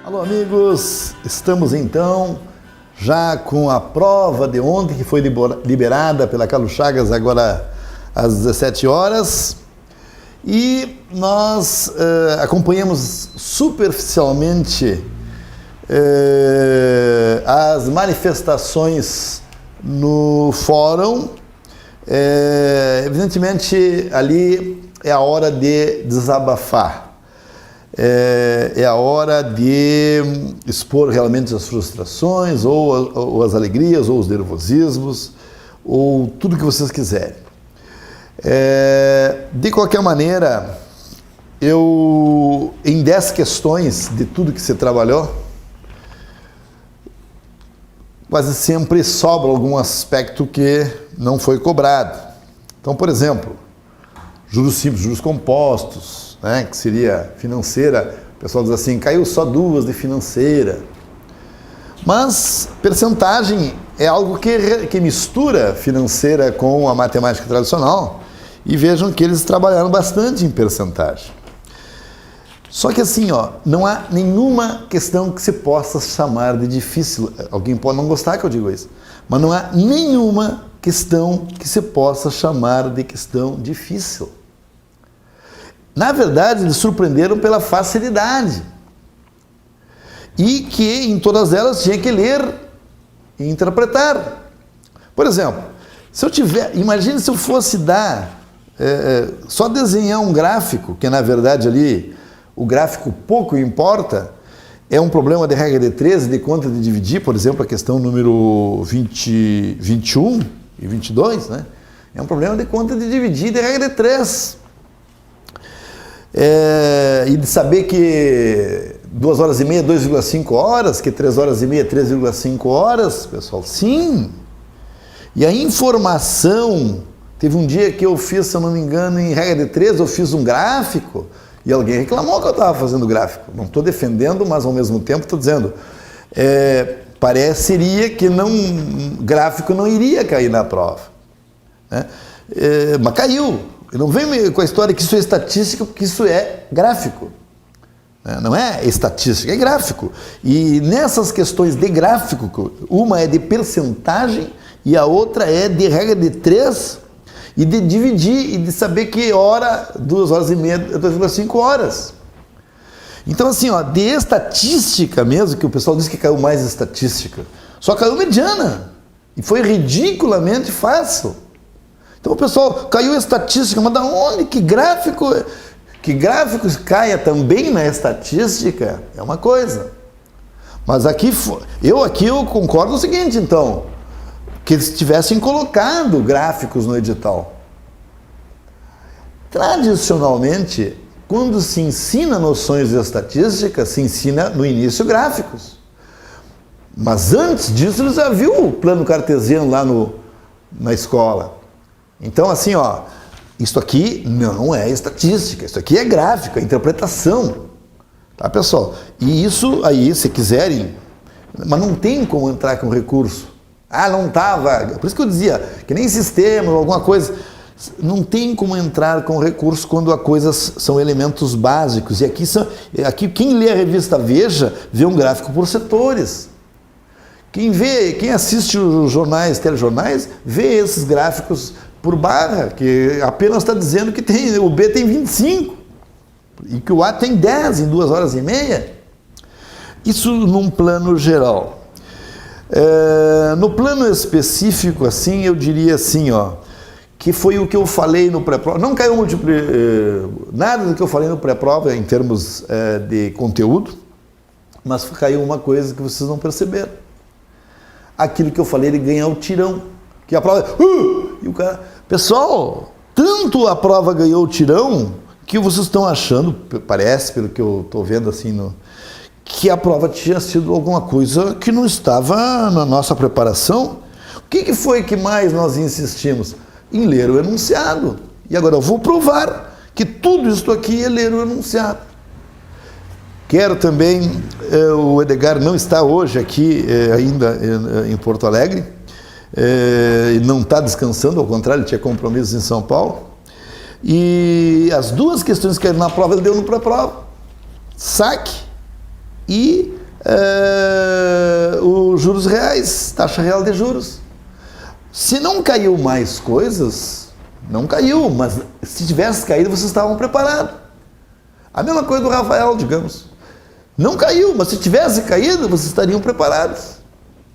Alô, amigos, estamos então já com a prova de ontem, que foi liberada pela Carlos Chagas agora às 17 horas, e nós acompanhamos superficialmente as manifestações no fórum. Evidentemente, ali é a hora de desabafar. É a hora de expor realmente as frustrações, ou as alegrias, ou os nervosismos, ou tudo que vocês quiserem. De qualquer maneira, em 10 questões de tudo que você trabalhou, quase sempre sobra algum aspecto que não foi cobrado. Então, por exemplo, juros simples, juros compostos, né, que seria financeira, o pessoal diz assim, caiu só 2 de financeira. Mas percentagem é algo que mistura financeira com a matemática tradicional, e vejam que eles trabalharam bastante em percentagem. Só que assim, não há nenhuma questão que se possa chamar de difícil. Alguém pode não gostar que eu diga isso, mas não há nenhuma questão que se possa chamar de questão difícil. Na verdade, eles surpreenderam pela facilidade. E que em todas elas tinha que ler e interpretar. Por exemplo, imagine se eu fosse só desenhar um gráfico, que na verdade ali o gráfico pouco importa, é um problema de regra de 13, de conta de dividir, por exemplo, a questão número 21 e 22, né? É um problema de conta de dividir de regra de 3. E de saber que 2 horas e meia, 2,5 horas, que 3 horas e meia, 3,5 horas, pessoal, sim. E a informação, teve um dia que eu fiz, se eu não me engano, em regra de 3, eu fiz um gráfico, e alguém reclamou que eu estava fazendo gráfico. Não estou defendendo, mas ao mesmo tempo estou dizendo, pareceria que gráfico não iria cair na prova, né? Mas caiu. Não vem com a história que isso é estatística, porque isso é gráfico. Não é estatística, é gráfico. E nessas questões de gráfico, uma é de percentagem e a outra é de regra de 3 e de dividir e de saber que hora, 2 horas e meia, 2,5 horas. Então assim, de estatística mesmo, que o pessoal diz que caiu mais estatística, só caiu mediana. E foi ridiculamente fácil. Então o pessoal, caiu a estatística, mas da onde? Que gráficos caia também na estatística é uma coisa. Mas eu concordo no seguinte, então, que eles tivessem colocado gráficos no edital. Tradicionalmente, quando se ensina noções de estatística, se ensina no início gráficos. Mas antes disso, eles já viram o plano cartesiano lá na escola. Então, assim, isso aqui não é estatística, isso aqui é gráfico, é interpretação. Tá, pessoal? E isso aí, se quiserem, mas não tem como entrar com recurso. Não estava. Por isso que eu dizia, que nem sistema ou alguma coisa, não tem como entrar com recurso quando as coisas são elementos básicos. E aqui quem lê a revista Veja, vê um gráfico por setores. Quem assiste os jornais, telejornais, vê esses gráficos por barra, que apenas está dizendo que o B tem 25 e que o A tem 10 em 2 horas e meia. Isso num plano geral. No plano específico, assim, eu diria assim, que foi o que eu falei no pré-prova. Não caiu nada do que eu falei no pré-prova em termos de conteúdo, mas caiu uma coisa que vocês não perceberam. Aquilo que eu falei de ganhar o tirão. Que a prova... e o cara... Pessoal, tanto a prova ganhou o tirão, que vocês estão achando, parece, pelo que eu estou vendo assim, que a prova tinha sido alguma coisa que não estava na nossa preparação. O que foi que mais nós insistimos? Em ler o enunciado. E agora eu vou provar que tudo isso aqui é ler o enunciado. Quero também, o Edgar não está hoje aqui ainda em Porto Alegre, e não está descansando, ao contrário, ele tinha compromissos em São Paulo. E as duas questões que caíram na prova, ele deu no pré-prova: saque e os juros reais, taxa real de juros. Se não caiu mais coisas, não caiu, mas se tivesse caído, vocês estavam preparados. A mesma coisa do Rafael, digamos. Não caiu, mas se tivesse caído, vocês estariam preparados.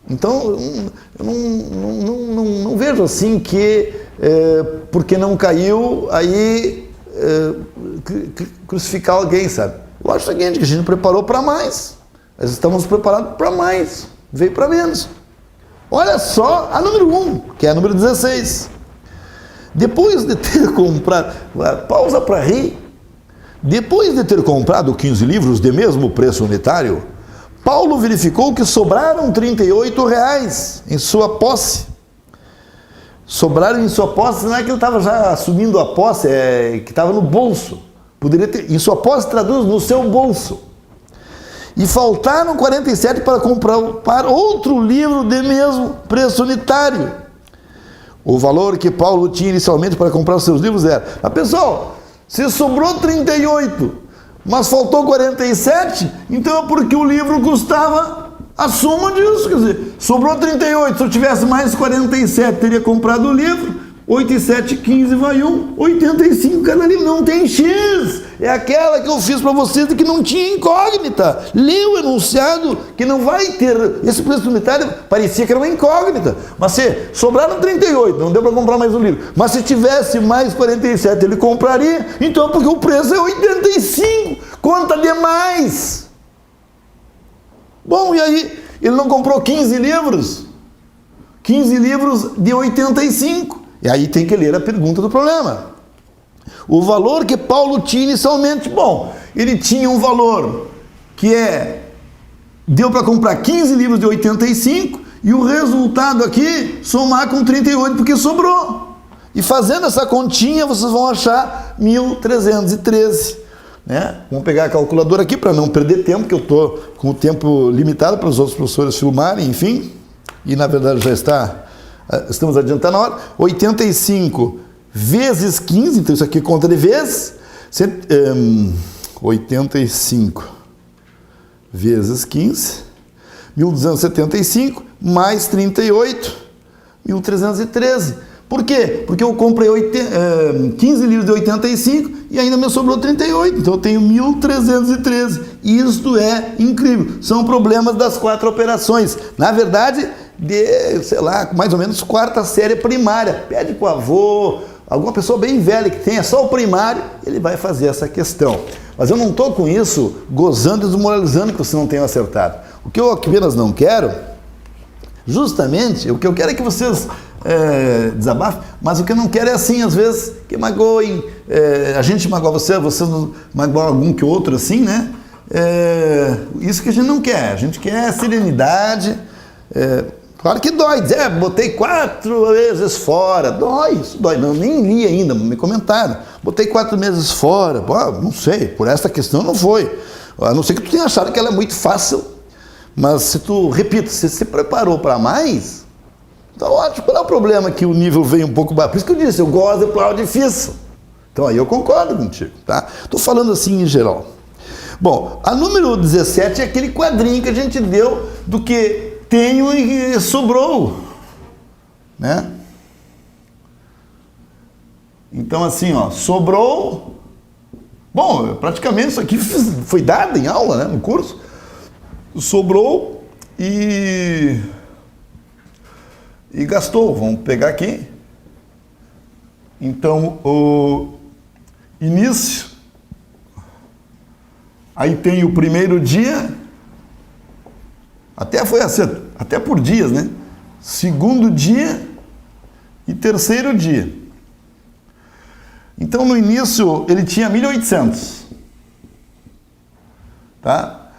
Então, eu não vejo assim que, porque não caiu, aí crucificar alguém, sabe? Eu acho o seguinte, que a gente preparou para mais. Nós estamos preparados para mais, veio para menos. Olha só a número 1, que é a número 16. Depois de ter comprado, pausa para rir, depois de ter comprado 15 livros de mesmo preço unitário, Paulo verificou que sobraram R$38 em sua posse. Sobraram em sua posse, não é que ele estava já assumindo a posse, é que estava no bolso. Poderia ter, em sua posse traduz no seu bolso. E faltaram 47 para comprar para outro livro de mesmo preço unitário. O valor que Paulo tinha inicialmente para comprar os seus livros era... Mas pessoal, se sobrou 38, mas faltou 47, então é porque o livro custava a soma disso. Quer dizer, sobrou 38, se eu tivesse mais 47, teria comprado o livro. 8 e 7, 15 vai 1, 85 cada livro, não tem X. É aquela que eu fiz para vocês de que não tinha incógnita. Lê o enunciado que não vai ter. Esse preço unitário parecia que era uma incógnita. Mas se sobraram 38, não deu para comprar mais um livro. Mas se tivesse mais 47, ele compraria. Então, porque o preço é 85, conta demais. Bom, e aí? Ele não comprou 15 livros? 15 livros de 85. E aí tem que ler a pergunta do problema. O valor que Paulo tinha inicialmente, bom, ele tinha um valor que deu para comprar 15 livros de 85 e o resultado aqui somar com 38 porque sobrou. E fazendo essa continha vocês vão achar 1.313. Né? Vamos pegar a calculadora aqui para não perder tempo, que eu estou com o tempo limitado para os outros professores filmarem, enfim. E na verdade já estamos adiantando a hora. 85 vezes 15, então isso aqui conta de vezes. 85 vezes 15, 1.275, mais 38, 1.313. Por quê? Porque eu comprei 15 livros de 85 e ainda me sobrou 38, então eu tenho 1.313. Isto é incrível. São problemas das 4 operações. Na verdade, sei lá, mais ou menos 4ª série primária. Pede para o avô, alguma pessoa bem velha que tenha só o primário, ele vai fazer essa questão. Mas eu não estou com isso gozando e desmoralizando que você não tenha acertado. O que eu apenas não quero, justamente, o que eu quero é que vocês desabafem, mas o que eu não quero é assim, às vezes, que magoem, a gente magoa vocês magoam algum que outro assim, né? Isso que a gente não quer, a gente quer serenidade. Claro que dói, dizer, botei 4 vezes fora, dói, isso dói, não, nem li ainda, me comentaram, botei 4 meses fora, não sei, por essa questão não foi, a não ser que tu tenha achado que ela é muito fácil, mas se tu, repito, se você se preparou para mais, tá ótimo. Qual é o problema que o nível vem um pouco baixo? Por isso que eu disse, eu gosto de prova difícil, então aí eu concordo contigo, tá? Estou falando assim em geral. Bom, a número 17 é aquele quadrinho que a gente deu do que tenho e sobrou, né? Então assim, ó, sobrou. Bom, praticamente isso aqui foi dado em aula, né, no curso. Sobrou e gastou. Vamos pegar aqui. Então, o início. Aí tem o primeiro dia. Até foi assim, até por dias, né? Segundo dia e terceiro dia. Então, no início, ele tinha 1.800. Tá?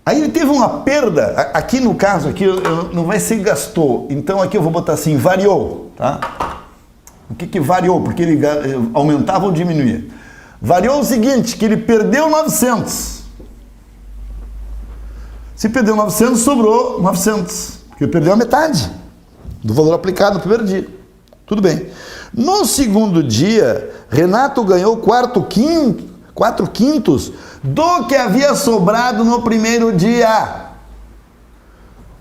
Aí ele teve uma perda, aqui no caso, aqui não vai ser gastou. Então, aqui eu vou botar assim, variou. Tá? O que variou? Porque ele aumentava ou diminuía? Variou o seguinte, que ele perdeu 900. Se perdeu 900, sobrou 900, porque perdeu a metade. do valor aplicado no primeiro dia. Tudo bem. No segundo dia, Renato ganhou 4/5 do que havia sobrado no primeiro dia.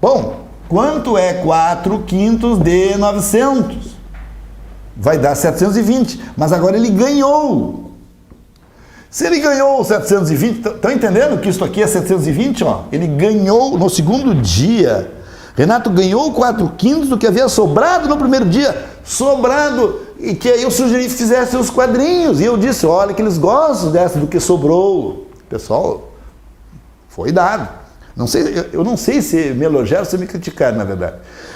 Bom, quanto é 4/5 de 900? Vai dar 720, mas agora ele ganhou. Se ele ganhou 720, estão entendendo que isso aqui é 720? Ó? Ele ganhou no segundo dia. Renato ganhou 4/5 do que havia sobrado no primeiro dia. Sobrado, e que aí eu sugeri que fizessem os quadrinhos. E eu disse, olha que eles gostam dessa do que sobrou. Pessoal, foi dado. Não sei, eu não sei se me elogiaram ou se me criticaram, na verdade.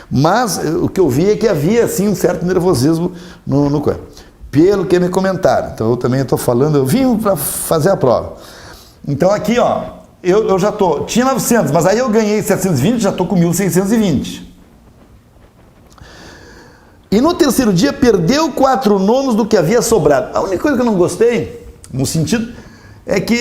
Mas o que eu vi é que havia, assim, um certo nervosismo no quadro. Pelo que me comentaram. Então eu também estou falando, eu vim para fazer a prova. Então aqui, ó, eu já estou, tinha 900, mas aí eu ganhei 720, já estou com 1.620. E no terceiro dia perdeu 4/9 do que havia sobrado. A única coisa que eu não gostei, no sentido, é que,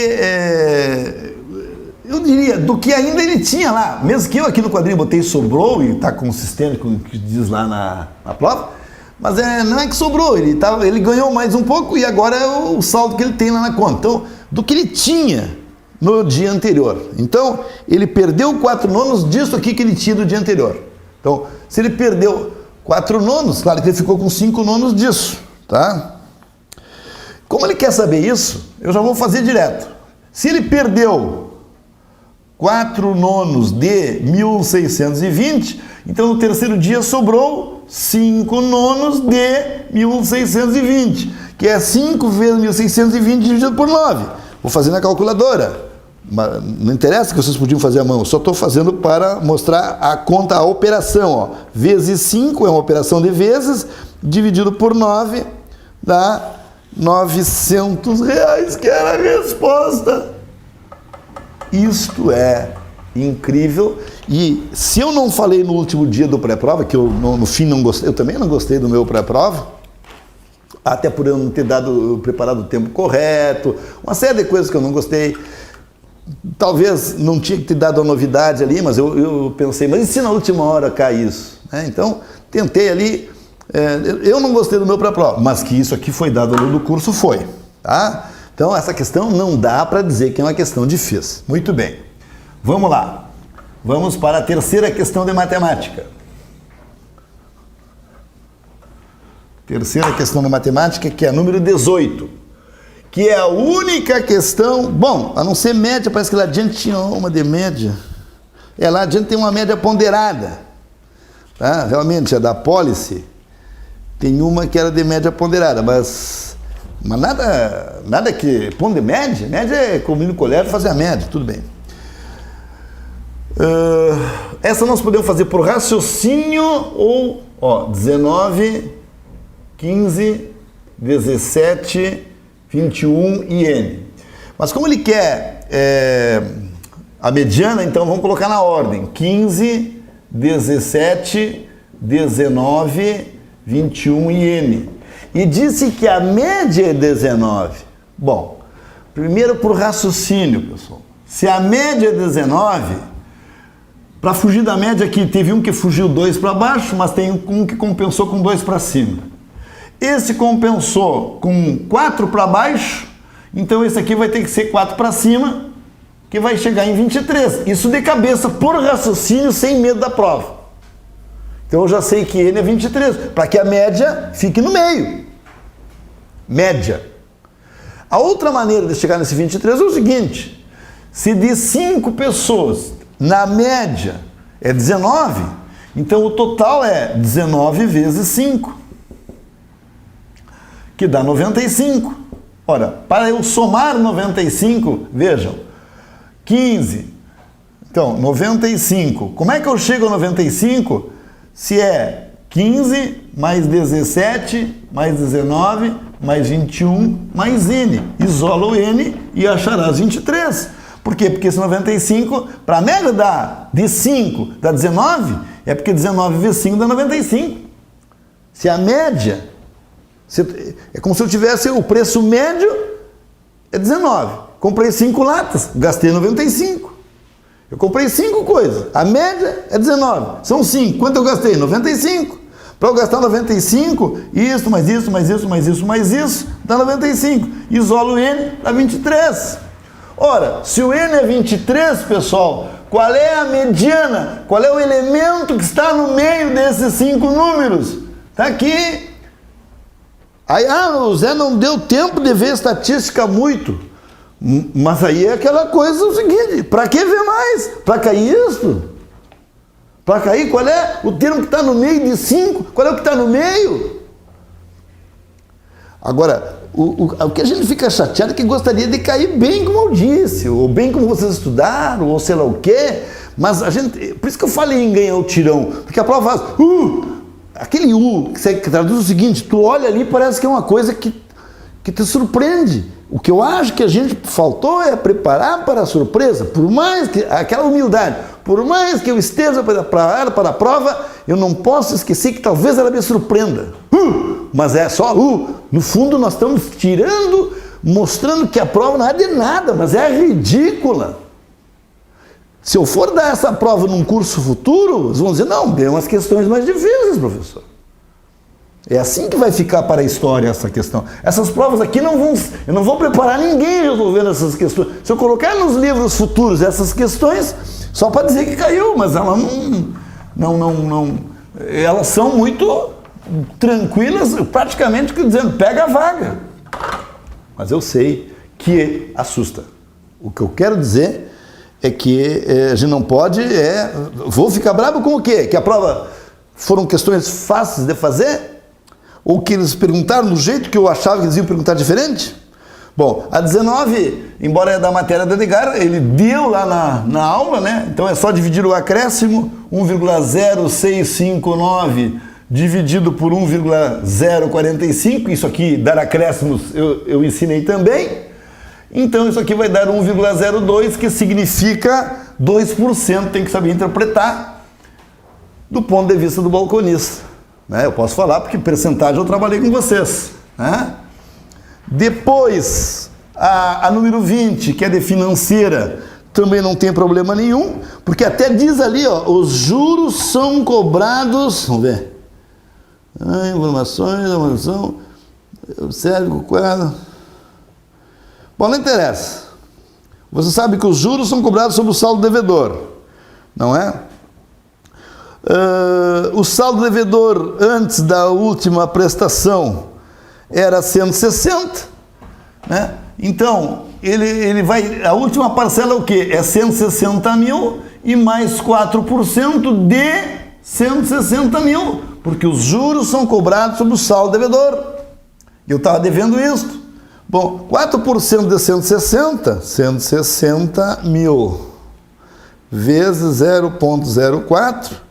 eu diria, do que ainda ele tinha lá. Mesmo que eu aqui no quadrinho botei sobrou e está consistente com o que diz lá na prova, mas não é que sobrou, ele ganhou mais um pouco e agora é o saldo que ele tem lá na conta. Então, do que ele tinha no dia anterior. Então, ele perdeu 4/9 disso aqui que ele tinha do dia anterior. Então, se ele perdeu 4/9, claro que ele ficou com 5/9 disso, tá? Como ele quer saber isso, eu já vou fazer direto. Se ele perdeu 4/9 de 1.620, então no terceiro dia sobrou 5/9 de 1.620, que é 5 vezes 1.620 dividido por 9. Vou fazer na calculadora. Mas não interessa que vocês podiam fazer à mão, eu só estou fazendo para mostrar a conta, a operação. Ó. Vezes 5 é uma operação de vezes, dividido por 9 dá R$900, que era a resposta. Isto é incrível. E se eu não falei no último dia do pré-prova, que eu no fim não gostei, eu também não gostei do meu pré-prova, até por eu não ter preparado o tempo correto, uma série de coisas que eu não gostei. Talvez não tinha que ter dado a novidade ali, mas eu pensei, mas e se na última hora cai isso? Então, tentei ali, eu não gostei do meu pré-prova, mas que isso aqui foi dado ao longo do curso, foi. Tá? Então, essa questão não dá para dizer que é uma questão difícil. Muito bem, vamos lá. Vamos para a terceira questão de matemática. Terceira questão de matemática, que é a número 18. Que é a única questão, bom, a não ser média, parece que lá adiante tinha uma de média. Lá adiante tem uma média ponderada. Tá? Realmente, a da Policy tem uma que era de média ponderada, mas nada que... média é como ir no colégio fazer a média, tudo bem. Essa nós podemos fazer por raciocínio ou, 19, 15, 17... 21 e N. Mas como ele quer a mediana, então vamos colocar na ordem. 15, 17, 19, 21 e N. E disse que a média é 19. Bom, primeiro por raciocínio, pessoal. Se a média é 19, para fugir da média aqui, teve um que fugiu 2 para baixo, mas tem um que compensou com 2 para cima. Esse compensou com 4 para baixo, então esse aqui vai ter que ser 4 para cima, que vai chegar em 23. Isso de cabeça, por raciocínio, sem medo da prova. Então eu já sei que N é 23, para que a média fique no meio. Média. A outra maneira de chegar nesse 23 é o seguinte: se de 5 pessoas, na média, é 19, então o total é 19 vezes 5. Que dá 95. Ora, para eu somar 95, vejam, 15, então 95. Como é que eu chego a 95 se é 15 mais 17 mais 19 mais 21 mais N? Isola o N e acharás 23. Por quê? Porque esse 95, para a média de 5 dá 19, é porque 19 vezes 5 dá 95. Se a média... É como se eu tivesse o preço médio é 19. Comprei 5 latas, gastei 95. Eu comprei 5 coisas, a média é 19, são 5. Quanto eu gastei? 95. Para eu gastar 95, isso, mais isso, mais isso, mais isso, mais isso, dá 95. Isolo o N, dá 23. Ora, se o N é 23, pessoal, qual é a mediana? Qual é o elemento que está no meio desses 5 números? Está aqui. Aí, o Zé não deu tempo de ver estatística muito. Mas aí é aquela coisa o seguinte, para que ver mais? Para cair isso? Para cair, qual é o termo que está no meio de 5? Qual é o que está no meio? Agora, o que a gente fica chateado é que gostaria de cair bem como eu disse, ou bem como vocês estudaram, ou sei lá o quê, mas a gente, por isso que eu falei em ganhar o tirão, porque a prova faz, aquele que traduz o seguinte, tu olha ali parece que é uma coisa que te surpreende. O que eu acho que a gente faltou é preparar para a surpresa, por mais que, aquela humildade, por mais que eu esteja para a prova, eu não posso esquecer que talvez ela me surpreenda. Mas é só, no fundo nós estamos tirando, mostrando que a prova não é de nada, mas é ridícula. Se eu for dar essa prova num curso futuro, eles vão dizer, não, tem umas questões mais difíceis, professor. É assim que vai ficar para a história essa questão. Essas provas aqui eu não vou preparar ninguém resolvendo essas questões. Se eu colocar nos livros futuros essas questões, só para dizer que caiu, mas ela elas são muito tranquilas, praticamente dizendo, pega a vaga. Mas eu sei que assusta. O que eu quero dizer é que a gente não pode, vou ficar bravo com o quê? Que a prova foram questões fáceis de fazer? Ou que eles perguntaram do jeito que eu achava que eles iam perguntar diferente? Bom, a 19, embora é da matéria do Edgar, ele deu lá na aula, né? Então é só dividir o acréscimo, 1,0659 dividido por 1,045, isso aqui, dar acréscimos, eu ensinei também. Então isso aqui vai dar 1,02, que significa 2%, tem que saber interpretar do ponto de vista do balconista. Eu posso falar porque percentagem eu trabalhei com vocês. Né? Depois, a número 20, que é de financeira, também não tem problema nenhum, porque até diz ali, os juros são cobrados, vamos ver, informações, observe o quadro. Bom, não interessa. Você sabe que os juros são cobrados sobre o saldo devedor, não é? O saldo devedor antes da última prestação era 160, né? Então ele vai, a última parcela é o que? É 160 mil e mais 4% de 160 mil, porque os juros são cobrados sobre o saldo devedor. Eu estava devendo isso. Bom, 4% de 160 mil vezes 0,04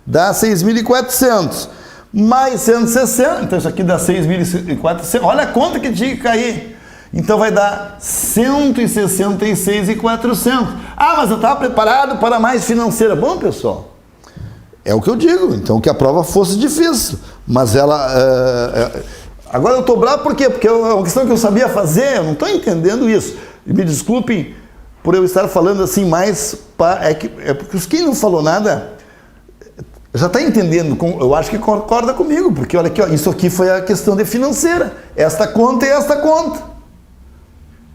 dá 6.400, mais 160, então isso aqui dá 6.400, olha a conta que tinha que cair, então vai dar 166.400. Mas eu estava preparado para mais financeira. Bom, pessoal, é o que eu digo, então que a prova fosse difícil, mas ela, agora eu estou bravo por quê? Porque é uma questão que eu sabia fazer, eu não estou entendendo isso, e me desculpem por eu estar falando assim mais, porque quem não falou nada já está entendendo, eu acho que concorda comigo, porque olha aqui, isso aqui foi a questão de financeira, esta conta e esta conta.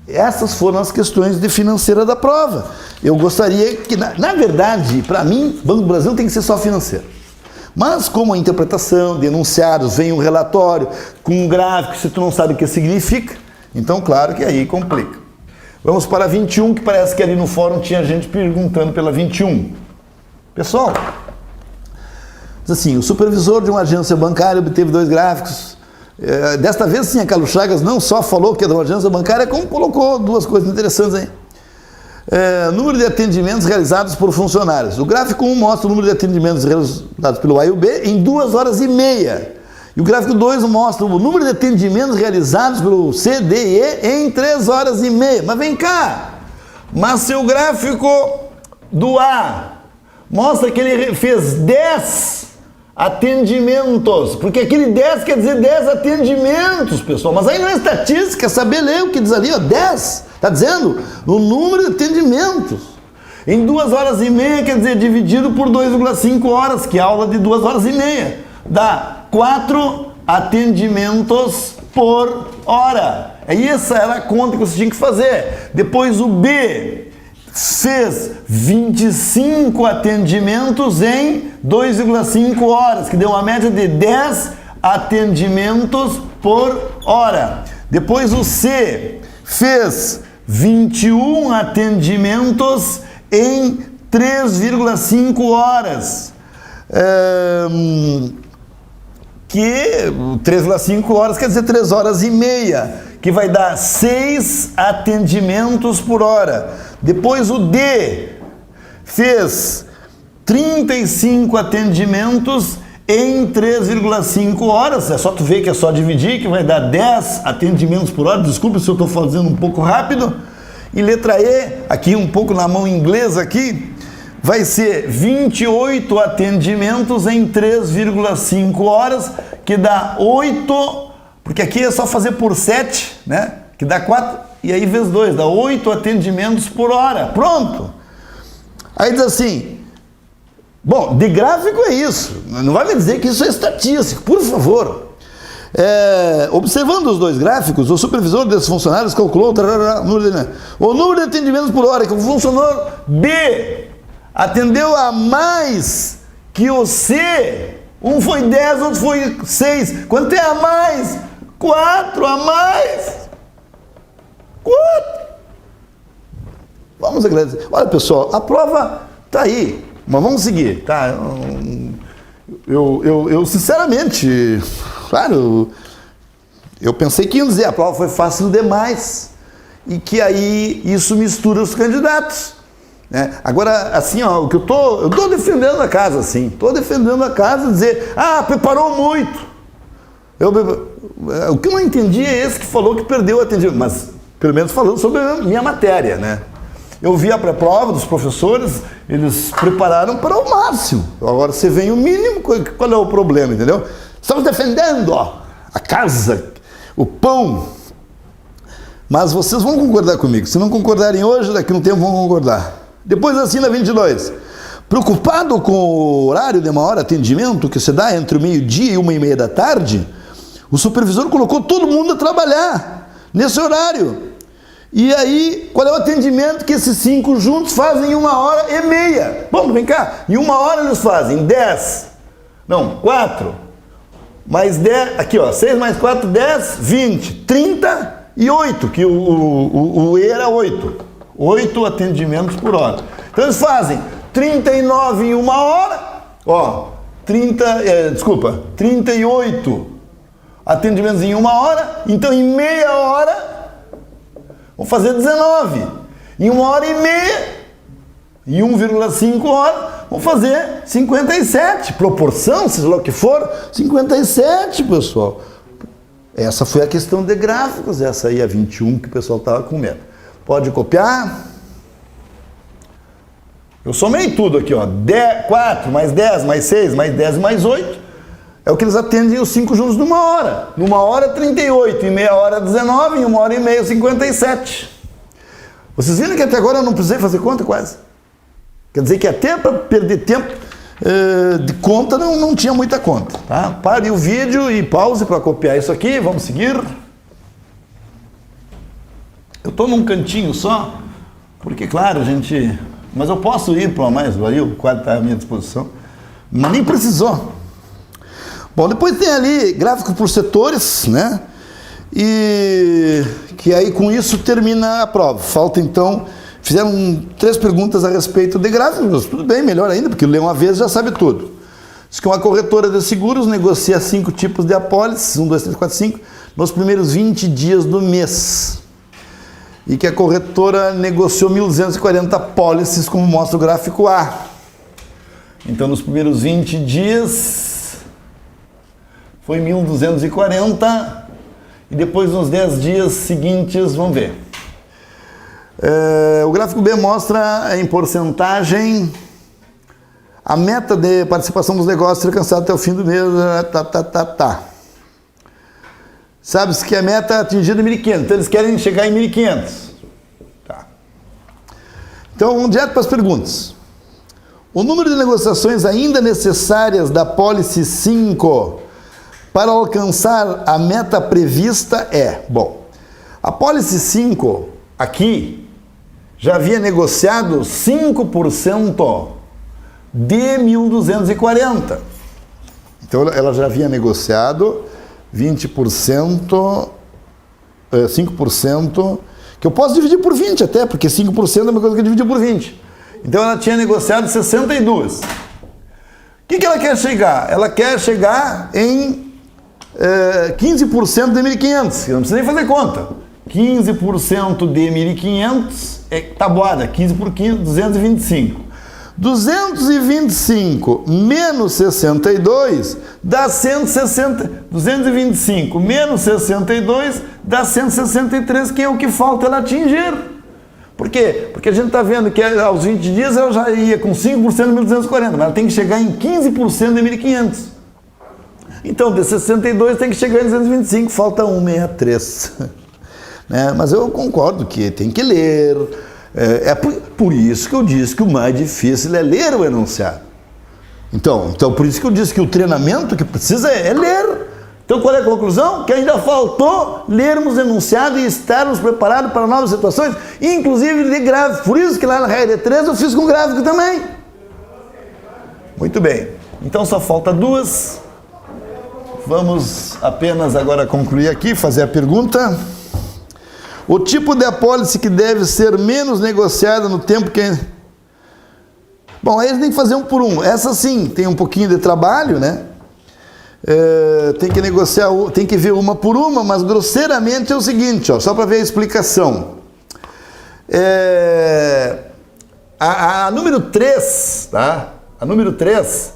Essas foram as questões de financeira da prova. Eu gostaria que, na verdade, para mim, Banco do Brasil tem que ser só financeiro. Mas como a interpretação, denunciados, vem um relatório com um gráfico, se tu não sabe o que significa, então claro que aí complica. Vamos para a 21, que parece que ali no fórum tinha gente perguntando pela 21. Pessoal, diz assim, o supervisor de uma agência bancária obteve 2 gráficos. Desta vez, sim, a Carlos Chagas não só falou que é de uma agência bancária, como colocou 2 coisas interessantes aí. Número de atendimentos realizados por funcionários. O gráfico 1 mostra o número de atendimentos realizados pelo A e o B em 2 horas e meia. E o gráfico 2 mostra o número de atendimentos realizados pelo C, D e E em 3 horas e meia. Mas vem cá, mas se o gráfico do A mostra que ele fez 10 atendimentos, porque aquele 10 quer dizer 10 atendimentos, pessoal, mas aí não é estatística, é saber ler o que diz ali, 10, está dizendo o número de atendimentos. Em 2 horas e meia, quer dizer, dividido por 2,5 horas, que é aula de 2 horas e meia, dá 4 atendimentos por hora. Essa era a conta que você tinha que fazer. Depois o B fez 25 atendimentos em 2,5 horas, que deu uma média de 10 atendimentos por hora. Depois o C fez 21 atendimentos em 3,5 horas. Que 3,5 horas quer dizer 3 horas e meia, que vai dar 6 atendimentos por hora. Depois o D fez 35 atendimentos em 3,5 horas. É só tu ver que é só dividir, que vai dar 10 atendimentos por hora. Desculpa se eu estou fazendo um pouco rápido. E letra E, aqui um pouco na mão inglesa aqui, vai ser 28 atendimentos em 3,5 horas, que dá 8, porque aqui é só fazer por 7, né? Que dá 4, e aí vezes 2, dá 8 atendimentos por hora. Pronto! Aí diz assim, bom, de gráfico é isso, não vai me dizer que isso é estatístico, por favor. Observando os 2 gráficos, o supervisor desses funcionários calculou o número de atendimentos por hora que o funcionário B atendeu a mais que o C. Um foi 10, outro foi 6. Quanto é a mais? 4 a mais. 4. Vamos agradecer. Olha, pessoal, a prova tá aí, mas vamos seguir, tá? Eu sinceramente, claro, eu pensei que iam dizer a prova foi fácil demais e que aí isso mistura os candidatos. Agora, assim, ó, o que eu tô defendendo a casa, assim, tô defendendo a casa, dizer, preparou muito. O que eu não entendi é esse que falou que perdeu o atendimento, mas pelo menos falando sobre a minha matéria, né? Eu vi a pré-prova dos professores, eles prepararam para o máximo. Agora você vem o mínimo, qual é o problema, entendeu? Estamos defendendo, ó, a casa, o pão. Mas vocês vão concordar comigo. Se não concordarem hoje, daqui a um tempo vão concordar. Depois assina 22. Preocupado com o horário de maior atendimento que se dá entre o meio-dia e 1h30 da tarde, o supervisor colocou todo mundo a trabalhar nesse horário. E aí, qual é o atendimento que esses 5 juntos fazem em 1h30? Vamos, vem cá. Em 1 hora eles fazem 4 mais 10, aqui ó, 6 mais 4, 10, 20, 38, que o E era 8. 8 atendimentos por hora. Então eles fazem 39 em 1 hora, ó, 38 atendimentos em 1 hora, então em meia hora vão fazer 19. Em 1h30, em 1,5 horas, vão fazer 57. Proporção, seja lá o que for, 57, pessoal. Essa foi a questão de gráficos, essa aí é a 21 que o pessoal estava com medo. Pode copiar. Eu somei tudo aqui, ó. 4 mais 10 mais 6 mais 10 mais 8. É o que eles atendem os 5 juntos numa hora. Numa hora, 38. Em meia hora, 19. Em 1h30, 57. Vocês viram que até agora eu não precisei fazer conta quase. Quer dizer que até para perder tempo de conta não tinha muita conta. Tá? Pare o vídeo e pause para copiar isso aqui. Vamos seguir. Eu estou num cantinho só, porque, claro, gente... Mas eu posso ir para mais ali, o quadro está à minha disposição. Mas nem precisou. Bom, depois tem ali gráfico por setores, né? E que aí com isso termina a prova. Falta então... Fizeram 3 perguntas a respeito de gráficos. Tudo bem, melhor ainda, porque lê uma vez já sabe tudo. Diz que uma corretora de seguros negocia 5 tipos de apólices, 1, 2, 3, 4, 5, nos primeiros 20 dias do mês. E que a corretora negociou 1.240 apólices, como mostra o gráfico A. Então, nos primeiros 20 dias, foi 1.240, e depois nos 10 dias seguintes, vamos ver. O gráfico B mostra em porcentagem a meta de participação dos negócios alcançada até o fim do mês. Sabe-se que a meta é atingida em 1.500, então eles querem chegar em 1.500. Tá. Então, vamos direto para as perguntas. O número de negociações ainda necessárias da apólice 5 para alcançar a meta prevista é... Bom, a apólice 5, aqui, já havia negociado 5% de 1.240. Então, ela já havia negociado 20%, 5%, que eu posso dividir por 20 até, porque 5% é uma coisa que eu dividi por 20. Então, ela tinha negociado 62. O que ela quer chegar? Ela quer chegar em 15% de 1.500, não precisa nem fazer conta. 15% de 1.500 é tabuada, 15 por 15, 225. 225 menos 62 dá 160. 225 menos 62 dá 163, que é o que falta ela atingir. Por quê? Porque a gente está vendo que aos 20 dias ela já ia com 5% de 1.240, mas ela tem que chegar em 15% de 1.500. Então, de 62 tem que chegar em 225, falta 163. Né? Mas eu concordo que tem que ler. É por isso que eu disse que o mais difícil é ler o enunciado. Então por isso que eu disse que o treinamento que precisa é ler. Então, qual é a conclusão? Que ainda faltou lermos o enunciado e estarmos preparados para novas situações, inclusive de gráfico. Por isso que lá na regra 3 eu fiz com gráfico também. Muito bem. Então, só falta duas. Vamos apenas agora concluir aqui, fazer a pergunta. O tipo de apólice que deve ser menos negociada no tempo que... Bom, aí eles têm que fazer um por um. Essa sim, tem um pouquinho de trabalho, né? Tem que negociar, tem que ver uma por uma, mas grosseiramente é o seguinte, ó, só para ver a explicação. A número 3, tá? A número 3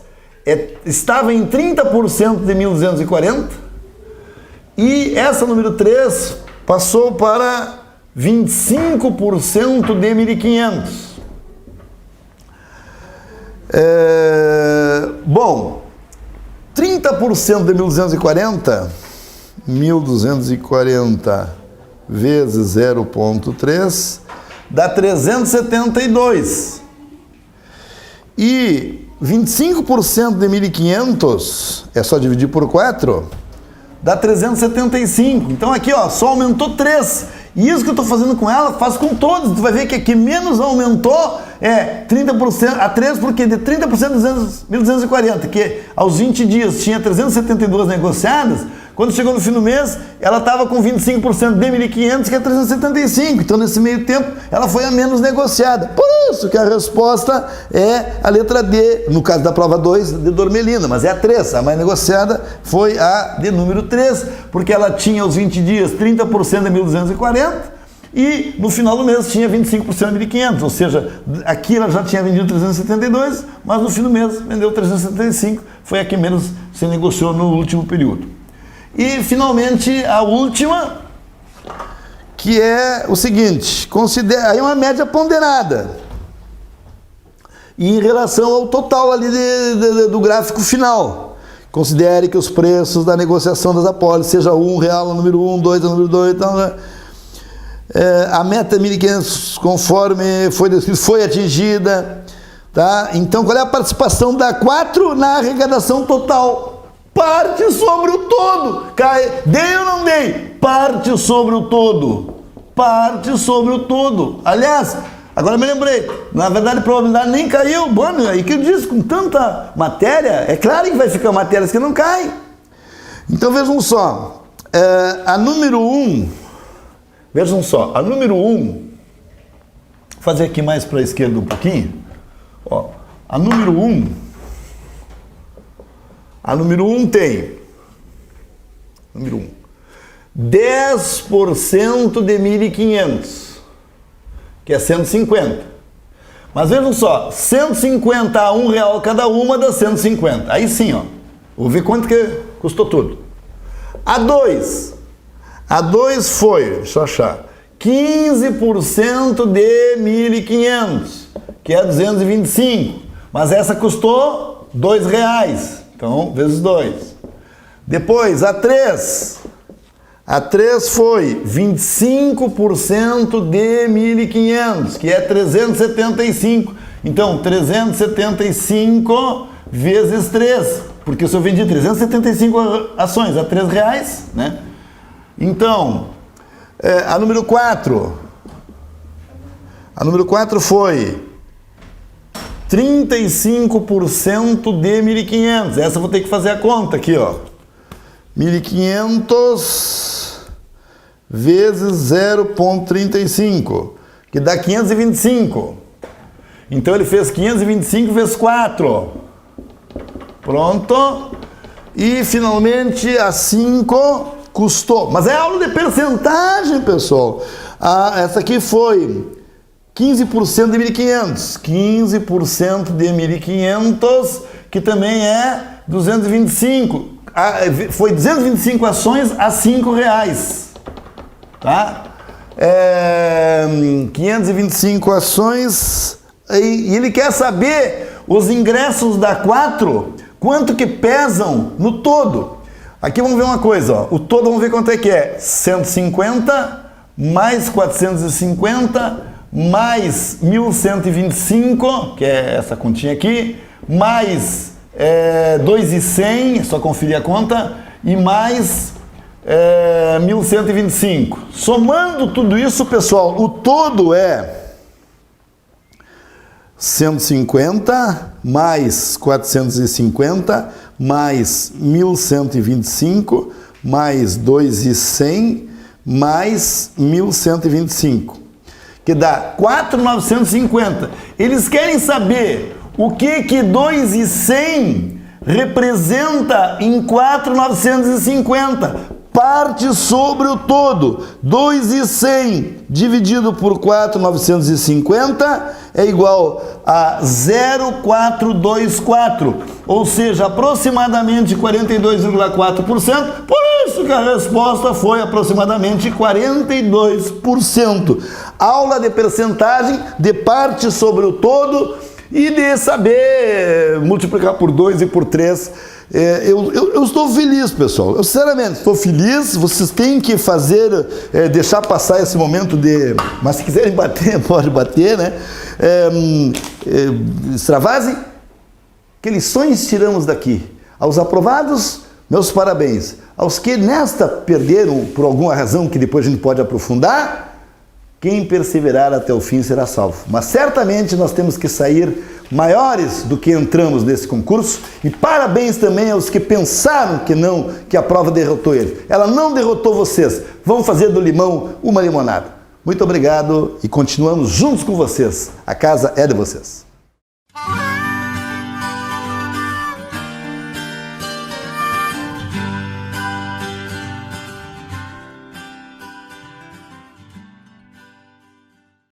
estava em 30% de 1.240 e essa número 3 passou para 25% de 1.500. Bom, 30% de 1.240, 1.240 vezes 0,3 dá 372. E 25% de 1.500, é só dividir por 4, dá 375. Então aqui, ó, só aumentou 3. E isso que eu estou fazendo com ela, faço com todos. Tu vai ver que aqui menos aumentou 30% a 3, porque de 30% de 1.240, que aos 20 dias tinha 372 negociadas, quando chegou no fim do mês, ela estava com 25% de 1.500, que é 375. Então, nesse meio tempo, ela foi a menos negociada. Por isso que a resposta é a letra D, no caso da prova 2, de Dormelina, mas é a 3. A mais negociada foi a de número 3, porque ela tinha aos 20 dias 30% de 1.240, e no final do mês tinha 25% de 1.500, ou seja, aqui ela já tinha vendido 372, mas no fim do mês vendeu 375, foi a que menos se negociou no último período. E finalmente a última, que é o seguinte, considera aí uma média ponderada, e em relação ao total ali do gráfico final. Considere que os preços da negociação das apólices seja R$1 no número 1, 2 no número 2, então, né? A meta 1.500, conforme foi descrito, foi atingida, tá? Então, qual é a participação da 4 na arrecadação total? Parte sobre o todo. Dei ou não dei? Parte sobre o todo. Parte sobre o todo. Aliás, agora me lembrei, na verdade a probabilidade nem caiu. Bom, aí que eu disse, com tanta matéria, é claro que vai ficar matérias que não caem. Então vejam só, a número 1, vejam só, a número 1, vou fazer aqui mais para a esquerda um pouquinho, ó, a número 1, a número 1 tem, número 1, 10% de 1.500, que é 150. Mas vejam só, 150 a R$1 cada uma dá 150. Aí sim, ó, vou ver quanto que custou tudo. A 2 foi, deixa eu achar, 15% de 1.500, que é 225. Mas essa custou R$2. Então, vezes 2. Depois, a 3 A 3 foi 25% de 1.500, que é 375. Então, 375 vezes 3, porque se eu vendi 375 ações a R$3, né? Então, a número 4. A número 4 foi 35% de 1.500. Essa eu vou ter que fazer a conta aqui, ó. 1.500 vezes 0,35, que dá 525. Então ele fez 525 vezes 4. Pronto. E finalmente a 5 custou. Mas é aula de percentagem, pessoal. Essa aqui foi 15% de 1.500. 15% de 1.500, que também é 225. Foi 225 ações a R$5. Tá? 525 ações. E ele quer saber os ingressos da 4, quanto que pesam no todo. Aqui vamos ver uma coisa, ó. O todo vamos ver quanto é que é. 150 mais 450 mais 1.125, que é essa continha aqui, mais 2.100, é só conferir a conta, e mais 1.125. Somando tudo isso, pessoal, o todo é 150 mais 450 mais 1.125 mais 2.100 mais 1.125, que dá 4.950. Eles querem saber o que 2.100 representa em 4.950. Parte sobre o todo. 2.100 dividido por 4.950 é igual a 0,424, ou seja, aproximadamente 42,4%. Por isso que a resposta foi aproximadamente 42%. Aula de percentagem, de parte sobre o todo e de saber multiplicar por 2 e por 3. Eu estou feliz, pessoal. Eu sinceramente estou feliz. Vocês têm que fazer, deixar passar esse momento de... Mas se quiserem bater, pode bater, né? Extravasem. Que lições tiramos daqui? Aos aprovados, meus parabéns. Aos que nesta perderam por alguma razão que depois a gente pode aprofundar, quem perseverar até o fim será salvo. Mas certamente nós temos que sair maiores do que entramos nesse concurso, e parabéns também aos que pensaram que a prova derrotou ele. Ela não derrotou vocês. Vamos fazer do limão uma limonada. Muito obrigado e continuamos juntos com vocês. A casa é de vocês.